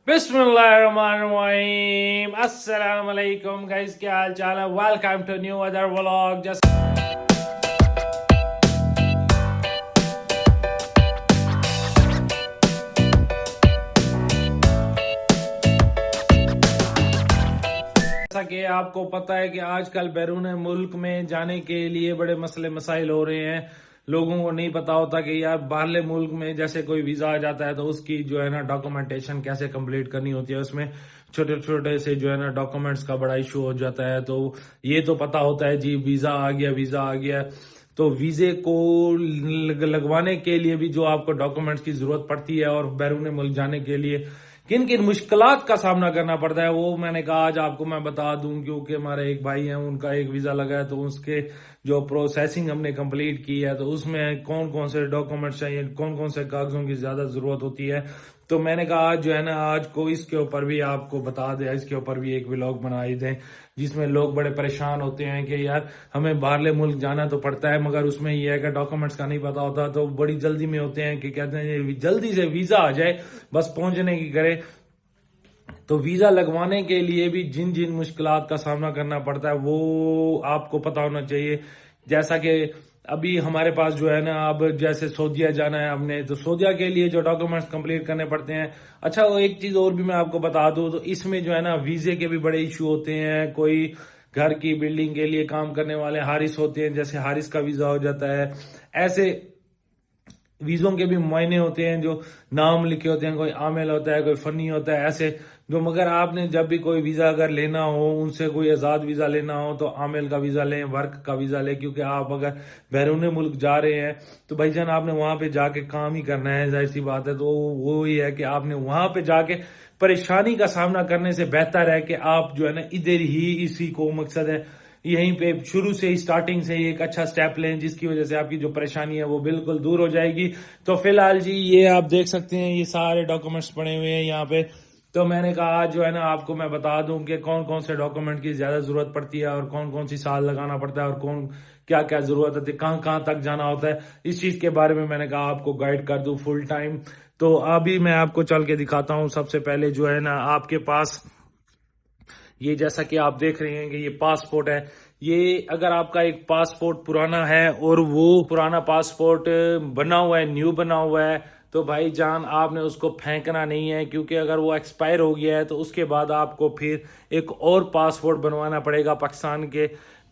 बिस्मिल्लाहिर्रहमानिर्रहीम अस्सलाम वालेकुम गाइस, क्या हाल चाल है। Welcome to new other vlog. जैसा कि आपको पता है कि आजकल बैरून मुल्क में जाने के लिए बड़े मसले मसाइल हो रहे हैं। लोगों को नहीं पता होता कि यार बाहरले मुल्क में जैसे कोई वीजा आ जाता है तो उसकी जो है ना डॉक्यूमेंटेशन कैसे कंप्लीट करनी होती है। उसमें छोटे छोटे से जो है ना डॉक्यूमेंट्स का बड़ा इशू हो जाता है। तो ये तो पता होता है जी, वीजा आ गया। तो वीजे को लगवाने के लिए भी जो आपको डॉक्यूमेंट्स की जरूरत पड़ती है और बैरून मुल्क जाने के लिए किन किन मुश्किलात का सामना करना पड़ता है, वो मैंने कहा आज आपको मैं बता दूं। क्योंकि हमारे एक भाई हैं, उनका एक वीजा लगा है, तो उसके जो प्रोसेसिंग हमने कंप्लीट की है तो उसमें कौन कौन से डॉक्यूमेंट्स चाहिए, कौन कौन से कागजों की ज्यादा जरूरत होती है। तो मैंने कहा आज जो है ना आज को इसके ऊपर भी आपको बता दें, इसके ऊपर भी एक व्लॉग बनाई दें जिसमें लोग बड़े परेशान होते हैं कि यार हमें बाहरले मुल्क जाना तो पड़ता है मगर उसमें यह है कि डॉक्यूमेंट्स का नहीं पता होता। तो बड़ी जल्दी में होते हैं कि कहते हैं जल्दी से वीजा आ जाए, बस पहुंचने की करे। तो वीजा लगवाने के लिए भी जिन जिन मुश्किलात का सामना करना पड़ता है वो आपको पता होना चाहिए। जैसा कि अभी हमारे पास जो है ना, अब जैसे सऊदीया जाना है हमने, तो सऊदीया के लिए जो डॉक्यूमेंट्स कंप्लीट करने पड़ते हैं। अच्छा, वो एक चीज और भी मैं आपको बता दूं, तो इसमें जो है ना वीजे के भी बड़े इशू होते हैं। कोई घर की बिल्डिंग के लिए काम करने वाले हारिस होते हैं, जैसे हारिस का वीजा हो जाता है। ऐसे वीजों के भी मुआयने होते हैं, जो नाम लिखे होते हैं, कोई आमिल होता है, कोई फनी होता है, ऐसे जो। मगर आपने जब भी कोई वीजा अगर लेना हो, उनसे कोई आजाद वीजा लेना हो तो आमिल का वीजा लें, वर्क का वीजा लें। क्योंकि आप अगर बैरून मुल्क जा रहे हैं तो भाईजान आपने वहां पे जाके काम ही करना है, जाहिर सी बात है। तो वो ही है कि आपने वहां पे जाके परेशानी का सामना करने से बेहतर है कि आप जो है ना इधर ही, इसी को मकसद है यहीं पे शुरू से ही, स्टार्टिंग से ही एक अच्छा स्टेप लें जिसकी वजह से आपकी जो परेशानी है वो बिल्कुल दूर हो जाएगी। तो फिलहाल जी ये आप देख सकते हैं, ये सारे डॉक्यूमेंट्स पड़े हुए हैं यहाँ पे। तो मैंने कहा जो है ना आपको मैं बता दूं कि कौन कौन से डॉक्यूमेंट की ज्यादा जरूरत पड़ती है और कौन कौन सी साल लगाना पड़ता है और कौन क्या क्या जरूरत होती है, कहाँ कहाँ तक जाना होता है। इस चीज के बारे में मैंने कहा आपको गाइड कर दूं फुल टाइम। तो अभी मैं आपको चल के दिखाता हूँ। सबसे पहले जो है ना आपके पास ये, जैसा कि आप देख रहे हैं कि ये पासपोर्ट है। ये अगर आपका एक पासपोर्ट पुराना है और वो पुराना पासपोर्ट बना हुआ है, न्यू बना हुआ है, तो भाई जान आपने उसको फेंकना नहीं है। क्योंकि अगर वो एक्सपायर हो गया है तो उसके बाद आपको फिर एक और पासपोर्ट बनवाना पड़ेगा,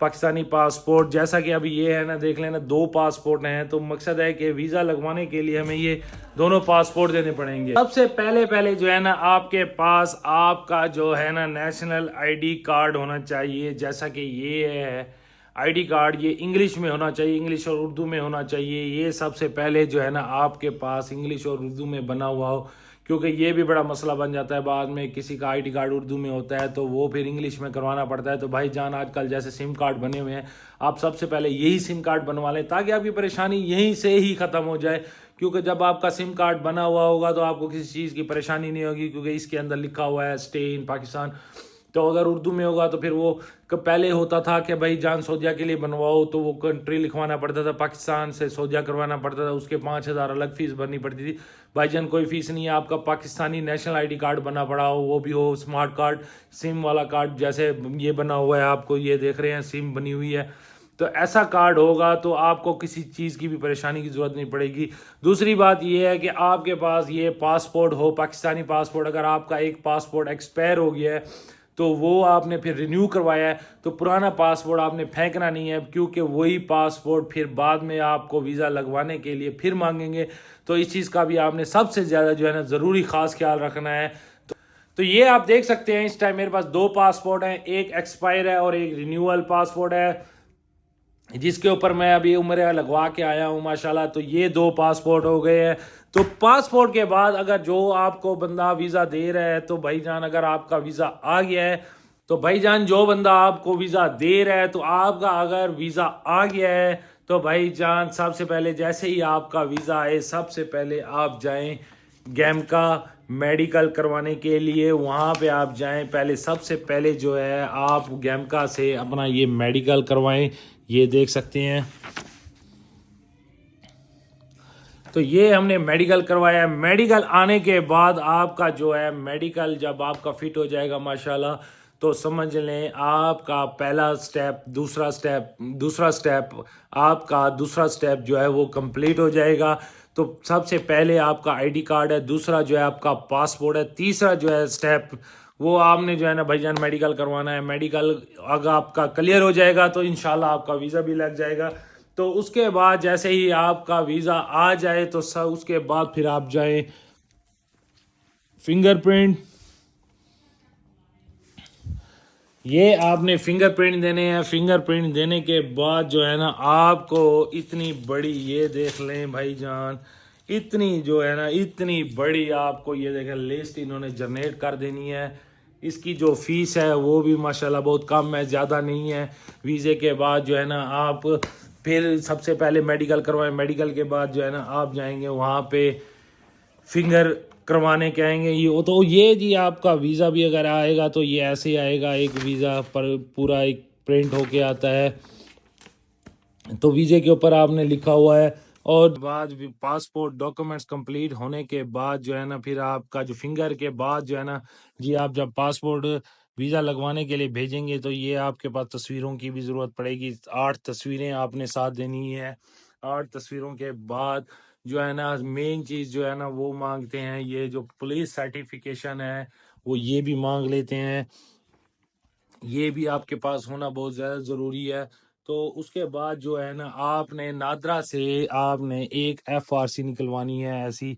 पाकिस्तानी पासपोर्ट। जैसा कि अभी ये है ना, देख लेना, 2 पासपोर्ट हैं। तो मकसद है कि वीजा लगवाने के लिए हमें ये दोनों पासपोर्ट देने पड़ेंगे। सबसे पहले जो है ना आपके पास आपका जो है ना नेशनल आईडी कार्ड होना चाहिए। जैसा कि ये है आईडी कार्ड, ये इंग्लिश में होना चाहिए, इंग्लिश और उर्दू में होना चाहिए। ये सबसे पहले जो है ना आपके पास इंग्लिश और उर्दू में बना हुआ हो। क्योंकि ये भी बड़ा मसला बन जाता है बाद में, किसी का आईडी कार्ड उर्दू में होता है तो वो फिर इंग्लिश में करवाना पड़ता है। तो भाई जान आजकल जैसे सिम कार्ड बने हुए हैं, आप सबसे पहले यही सिम कार्ड बनवा लें ताकि आपकी परेशानी यहीं से ही खत्म हो जाए। क्योंकि जब आपका सिम कार्ड बना हुआ होगा तो आपको किसी चीज़ की परेशानी नहीं होगी, क्योंकि इसके अंदर लिखा हुआ है स्टे इन पाकिस्तान। तो अगर उर्दू में होगा तो फिर वो पहले होता था कि भाई जान सऊदीया के लिए बनवाओ तो वो कंट्री लिखवाना पड़ता था, पाकिस्तान से सऊदीया करवाना पड़ता था, उसके 5,000 अलग फीस भरनी पड़ती थी। भाईजान कोई फीस नहीं है, आपका पाकिस्तानी नेशनल आईडी कार्ड बना पड़ा हो, वो भी हो स्मार्ट कार्ड, सिम वाला कार्ड, जैसे ये बना हुआ है आपको, ये देख रहे हैं सिम बनी हुई है। तो ऐसा कार्ड होगा तो आपको किसी चीज़ की भी परेशानी की जरूरत नहीं पड़ेगी। दूसरी बात ये है कि आपके पास ये पासपोर्ट हो, पाकिस्तानी पासपोर्ट। अगर आपका एक पासपोर्ट एक्सपायर हो गया है तो वो आपने फिर रिन्यू करवाया है तो पुराना पासपोर्ट आपने फेंकना नहीं है, क्योंकि वही पासपोर्ट फिर बाद में आपको वीज़ा लगवाने के लिए फिर मांगेंगे। तो इस चीज़ का भी आपने सबसे ज़्यादा जो है ना ज़रूरी ख़ास ख्याल रखना है। तो ये आप देख सकते हैं इस टाइम मेरे पास 2 पासपोर्ट हैं, एक एक्सपायर है और एक रिन्यूअल पासपोर्ट है, जिसके ऊपर मैं अभी उम्र लगवा के आया हूँ माशाल्लाह। तो ये 2 पासपोर्ट हो गए हैं। तो पासपोर्ट के बाद अगर जो आपको बंदा वीज़ा दे रहा है, तो भाईजान अगर आपका वीज़ा आ गया है, तो भाईजान जो बंदा आपको वीज़ा दे रहा है, तो आपका अगर वीज़ा आ गया है तो भाईजान सबसे पहले जैसे ही आपका वीज़ा आए, सबसे पहले आप जाएं गैमका मेडिकल करवाने के लिए। वहाँ पे आप जाएं, पहले सबसे पहले जो है आप गैमका से अपना ये मेडिकल करवाएं। ये देख सकते हैं। تو یہ ہم نے میڈیکل کروایا ہے. میڈیکل آنے کے بعد آپ کا جو ہے میڈیکل جب آپ کا فٹ ہو جائے گا ماشاءاللہ تو سمجھ لیں آپ کا پہلا سٹیپ دوسرا سٹیپ آپ کا دوسرا سٹیپ جو ہے وہ کمپلیٹ ہو جائے گا. تو سب سے پہلے آپ کا آئی ڈی کارڈ ہے, دوسرا جو ہے آپ کا پاسپورٹ ہے, تیسرا جو ہے سٹیپ وہ آپ نے جو ہے نا بھائی جان میڈیکل کروانا ہے. میڈیکل اگر آپ کا کلیئر ہو جائے گا تو انشاءاللہ آپ کا ویزا بھی لگ جائے گا. تو اس کے بعد جیسے ہی آپ کا ویزا آ جائے تو اس کے بعد پھر آپ جائیں فنگر پرنٹ. یہ آپ نے فنگر پرنٹ دینے ہیں. فنگر پرنٹ دینے کے بعد جو ہے نا آپ کو اتنی بڑی یہ دیکھ لیں بھائی جان, اتنی جو ہے نا اتنی بڑی آپ کو یہ دیکھیں لسٹ انہوں نے جنریٹ کر دینی ہے. اس کی جو فیس ہے وہ بھی ماشاءاللہ بہت کم ہے, زیادہ نہیں ہے. ویزے کے بعد جو ہے نا آپ پھر سب سے پہلے میڈیکل کروائیں. میڈیکل کے بعد جو ہے نا آپ جائیں گے وہاں پہ فنگر کروانے کے آئیں گے. یہ تو یہ جی آپ کا ویزا بھی اگر آئے گا تو یہ ایسے ہی آئے گا, ایک ویزا پر پورا ایک پرنٹ ہو کے آتا ہے. تو ویزے کے اوپر آپ نے لکھا ہوا ہے. اور بعد پاسپورٹ ڈاکومنٹس کمپلیٹ ہونے کے بعد جو ہے نا پھر آپ کا جو فنگر کے بعد جو ہے نا جی آپ جب پاسپورٹ ویزا لگوانے کے لیے بھیجیں گے تو یہ آپ کے پاس تصویروں کی بھی ضرورت پڑے گی. 8 تصویریں آپ نے ساتھ دینی ہے. 8 تصویروں کے بعد جو ہے نا مین چیز جو ہے نا وہ مانگتے ہیں, یہ جو پولیس سرٹیفکیشن ہے وہ یہ بھی مانگ لیتے ہیں. یہ بھی آپ کے پاس ہونا بہت زیادہ ضروری ہے. تو اس کے بعد جو ہے نا آپ نے نادرا سے آپ نے ایک ایف آر سی نکلوانی ہے, ایسی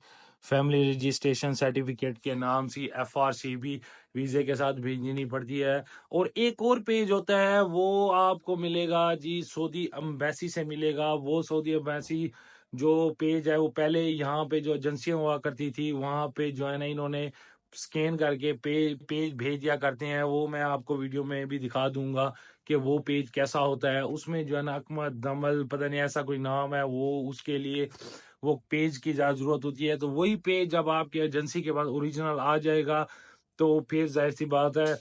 فیملی رجسٹریشن سرٹیفکیٹ کے نام سی ایف آر سی بھی ویزے کے ساتھ بھیجنی پڑتی ہے. اور ایک اور پیج ہوتا ہے وہ آپ کو ملے گا جی سعودی امبیسی سے ملے گا. وہ سعودی امبیسی جو پیج ہے وہ پہلے یہاں پہ جو ایجنسیاں ہوا کرتی تھی وہاں پہ جو ہے نا انہوں نے سکین کر کے پیج بھیج دیا کرتے ہیں. وہ میں آپ کو ویڈیو میں بھی دکھا دوں گا کہ وہ پیج کیسا ہوتا ہے. اس میں جو ہے نا اکمد دمل پتہ نہیں ایسا کوئی نام ہے, وہ اس کے لیے وہ پیج کی زیادہ ضرورت ہوتی ہے. تو وہی پیج جب آپ کی ایجنسی کے پاس اوریجنل آ جائے گا تو پھر ظاہر سی بات ہے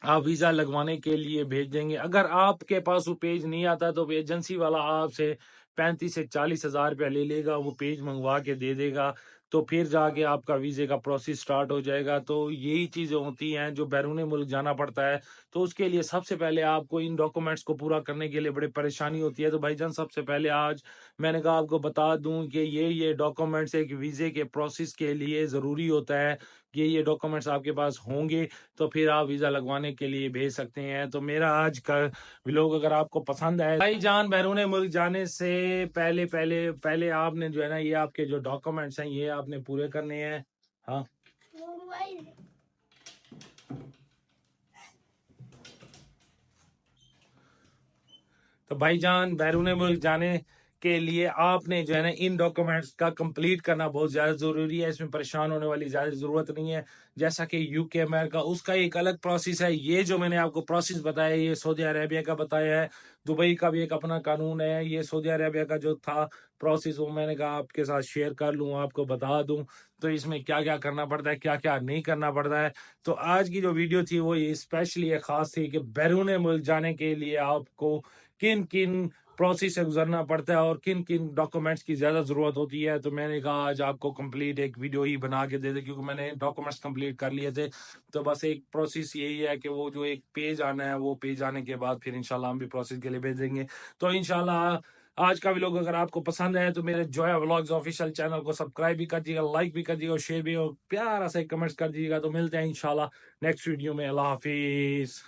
آپ ویزا لگوانے کے لیے بھیج دیں گے. اگر آپ کے پاس وہ پیج نہیں آتا تو ایجنسی والا آپ سے 35 سے 40 ہزار روپیہ لے لے گا, وہ پیج منگوا کے دے دے گا. تو پھر جا کے آپ کا ویزے کا پروسیس سٹارٹ ہو جائے گا. تو یہی چیزیں ہوتی ہیں جو بیرون ملک جانا پڑتا ہے. تو اس کے لیے سب سے پہلے آپ کو ان ڈاکومنٹس کو پورا کرنے کے لیے بڑی پریشانی ہوتی ہے. تو بھائی جان سب سے پہلے آج میں نے کہا آپ کو بتا دوں کہ یہ ڈاکومنٹس ایک ویزے کے پروسیس کے لیے ضروری ہوتا ہے. یہ ڈاکومنٹس آپ کے پاس ہوں گے تو پھر آپ ویزا لگوانے کے لیے بھیج سکتے ہیں. تو میرا آج کا ولاگ اگر آپ کو پسند آئے بھائی جان بیرون ملک جانے سے پہلے آپ نے جو ہے نا یہ آپ کے جو ڈاکومنٹس ہیں یہ آپ نے پورے کرنے ہیں. ہاں تو بھائی جان بیرون ملک جانے کے لیے آپ نے جو ہے نا ان ڈاکومنٹس کا کمپلیٹ کرنا بہت زیادہ ضروری ہے. اس میں پریشان ہونے والی زیادہ ضرورت نہیں ہے. جیسا کہ یو کے امریکہ اس کا ایک الگ پروسیس ہے. یہ جو میں نے آپ کو پروسیس بتایا یہ سعودی عربیہ کا بتایا ہے. دبئی کا بھی ایک اپنا قانون ہے. یہ سعودی عربیہ کا جو تھا پروسیس وہ میں نے کہا آپ کے ساتھ شیئر کر لوں, آپ کو بتا دوں تو اس میں کیا کیا کرنا پڑتا ہے کیا کیا نہیں کرنا پڑتا ہے. تو آج کی جو ویڈیو تھی وہ اسپیشلی ایک خاص تھی کہ بیرون ملک جانے کے لیے آپ کو کن پروسیس سے گزرنا پڑتا ہے اور کن ڈاکومنٹس کی زیادہ ضرورت ہوتی ہے. تو میں نے کہا آج آپ کو کمپلیٹ ایک ویڈیو ہی بنا کے دے دے کیونکہ میں نے ڈاکومنٹس کمپلیٹ کر لیے تھے. تو بس ایک پروسیس یہی ہے کہ وہ جو ایک پیج آنا ہے وہ پیج آنے کے بعد پھر انشاءاللہ ہم بھی پروسیس کے لیے بھیج دیں گے. تو انشاءاللہ آج کا ولاگ اگر آپ کو پسند ہے تو میرے جویا ولاگز آفیشیل چینل کو سبسکرائب بھی کر دیجیے گا, لائک بھی کر دیجیے گا اور شیئر بھی اور پیارا سے کمنٹس کر دیجیے گا. تو ملتے ہیں انشاءاللہ نیکسٹ ویڈیو میں. اللہ حافظ.